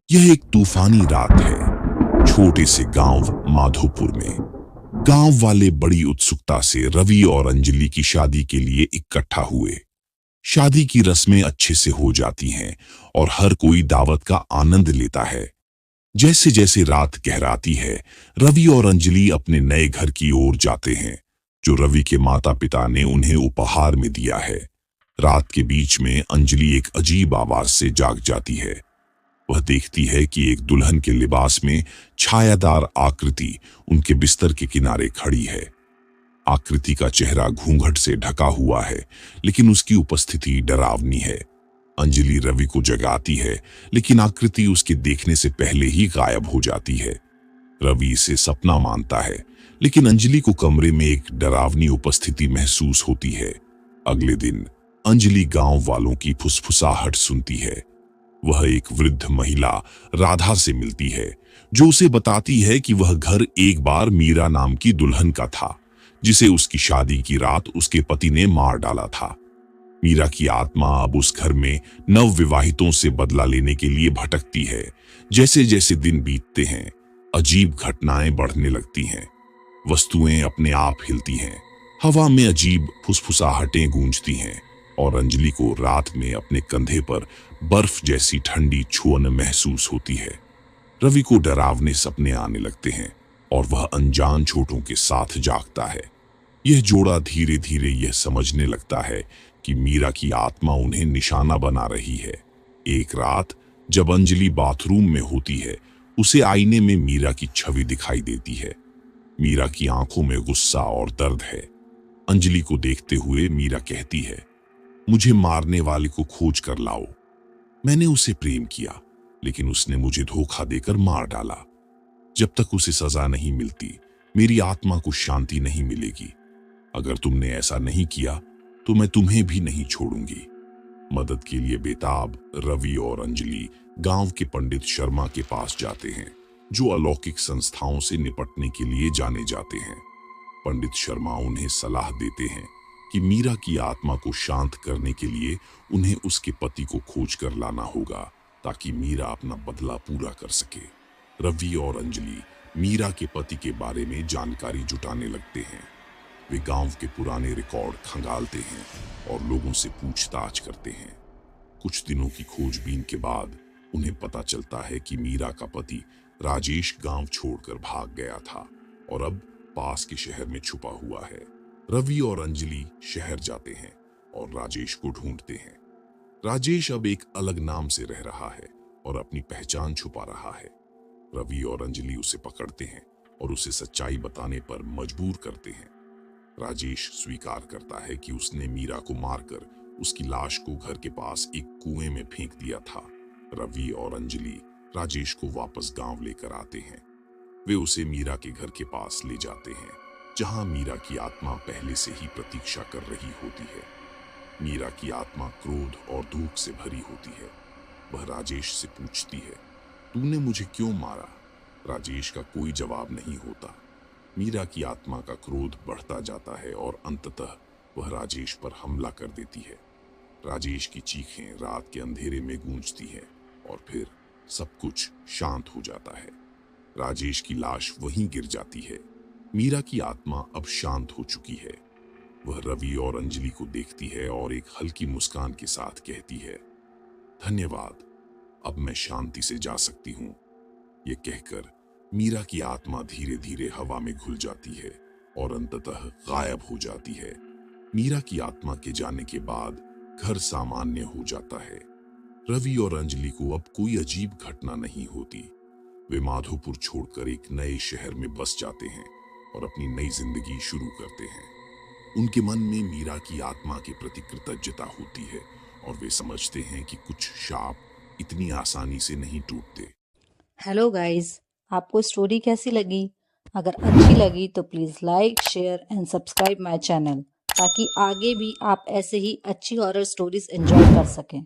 यह एक तूफानी रात है, छोटे से गांव माधोपुर में। गांव वाले बड़ी उत्सुकता से रवि और अंजलि की शादी के लिए इकट्ठा हुए। शादी की रस्में अच्छे से हो जाती हैं और हर कोई दावत का आनंद लेता है। जैसे जैसे रात गहराती है, रवि और अंजलि अपने नए घर की ओर जाते हैं, जो रवि के माता पिता ने उन्हें उपहार में दिया है। रात के बीच में अंजलि एक अजीब आवाज से जाग जाती है। वह देखती है कि एक दुल्हन के लिबास में छायादार आकृति उनके बिस्तर के किनारे खड़ी है। आकृति का चेहरा घूंघट से ढका हुआ है, लेकिन उसकी उपस्थिति डरावनी है। अंजलि रवि को जगाती है, लेकिन आकृति उसके देखने से पहले ही गायब हो जाती है। रवि इसे सपना मानता है, लेकिन अंजलि को कमरे में एक डरावनी उपस्थिति महसूस होती है। अगले दिन अंजलि गांव वालों की फुसफुसाहट सुनती है। वह एक वृद्ध महिला राधा से मिलती है, जो उसे बताती है कि वह घर एक बार मीरा नाम की दुल्हन का था, जिसे उसकी शादी की रात उसके पति ने मार डाला था। मीरा की आत्मा अब उस घर में नवविवाहितों से बदला लेने के लिए भटकती है। जैसे जैसे दिन बीतते हैं, अजीब घटनाएं बढ़ने लगती हैं। वस्तुएं अपने आप हिलती हैं, हवा में अजीब फुसफुसाहटें गूंजती हैं और अंजलि को रात में अपने कंधे पर बर्फ जैसी ठंडी छुअन महसूस होती है। रवि को डरावने सपने आने लगते हैं और वह अनजान छोटों के साथ जागता है। यह जोड़ा धीरे धीरे यह समझने लगता है कि मीरा की आत्मा उन्हें निशाना बना रही है। एक रात जब अंजलि बाथरूम में होती है, उसे आईने में मीरा की छवि दिखाई देती है। मीरा की आंखों में गुस्सा और दर्द है। अंजलि को देखते हुए मीरा कहती है, मुझे मारने वाले को खोज कर लाओ। मैंने उसे प्रेम किया, लेकिन उसने मुझे धोखा देकर मार डाला। जब तक उसे सजा नहीं मिलती, मेरी आत्मा को शांति नहीं मिलेगी। अगर तुमने ऐसा नहीं किया तो मैं तुम्हें भी नहीं छोड़ूंगी। मदद के लिए बेताब रवि और अंजलि गांव के पंडित शर्मा के पास जाते हैं, जो अलौकिक संस्थाओं से निपटने के लिए जाने जाते हैं। पंडित शर्मा उन्हें सलाह देते हैं कि मीरा की आत्मा को शांत करने के लिए उन्हें उसके पति को खोज कर लाना होगा, ताकि मीरा अपना बदला पूरा कर सके। रवि और अंजलि मीरा के पति के बारे में जानकारी जुटाने लगते हैं। वे गांव के पुराने रिकॉर्ड खंगालते हैं और लोगों से पूछताछ करते हैं। कुछ दिनों की खोजबीन के बाद उन्हें पता चलता है कि मीरा का पति राजेश गांव छोड़कर भाग गया था और अब पास के शहर में छुपा हुआ है। रवि और अंजलि शहर जाते हैं और राजेश को ढूंढते हैं। राजेश अब एक अलग नाम से रह रहा है और अपनी पहचान छुपा रहा है। रवि और अंजलि उसे पकड़ते हैं और उसे सच्चाई बताने पर मजबूर करते हैं। राजेश स्वीकार करता है कि उसने मीरा को मारकर उसकी लाश को घर के पास एक कुएं में फेंक दिया था। रवि और अंजलि राजेश को वापस गांव लेकर आते हैं। वे उसे मीरा के घर के पास ले जाते हैं, जहां मीरा की आत्मा पहले से ही प्रतीक्षा कर रही होती है। मीरा की आत्मा क्रोध और दुख से भरी होती है। वह राजेश से पूछती है, तूने मुझे क्यों मारा? राजेश का कोई जवाब नहीं होता। मीरा की आत्मा का क्रोध बढ़ता जाता है और अंततः वह राजेश पर हमला कर देती है। राजेश की चीखें रात के अंधेरे में गूंजती हैं और फिर सब कुछ शांत हो जाता है। राजेश की लाश वहीं गिर जाती है। मीरा की आत्मा अब शांत हो चुकी है। वह रवि और अंजलि को देखती है और एक हल्की मुस्कान के साथ कहती है, धन्यवाद, अब मैं शांति से जा सकती हूँ। ये कहकर मीरा की आत्मा धीरे धीरे हवा में घुल जाती है और अंततः गायब हो जाती है। मीरा की आत्मा के जाने के बाद घर सामान्य हो जाता है। रवि और अंजलि को अब कोई अजीब घटना नहीं होती। वे माधोपुर छोड़कर एक नए शहर में बस जाते हैं और अपनी नई जिंदगी शुरू करते हैं। उनके मन में मीरा की आत्मा के प्रति कृतज्ञता होती है और वे समझते हैं कि कुछ शाप इतनी आसानी से नहीं टूटते। हेलो गाइस, आपको स्टोरी कैसी लगी? अगर अच्छी लगी तो please like, share and subscribe my channel, ताकि आगे भी आप ऐसे ही अच्छी हॉरर स्टोरीज एंजॉय कर सकें।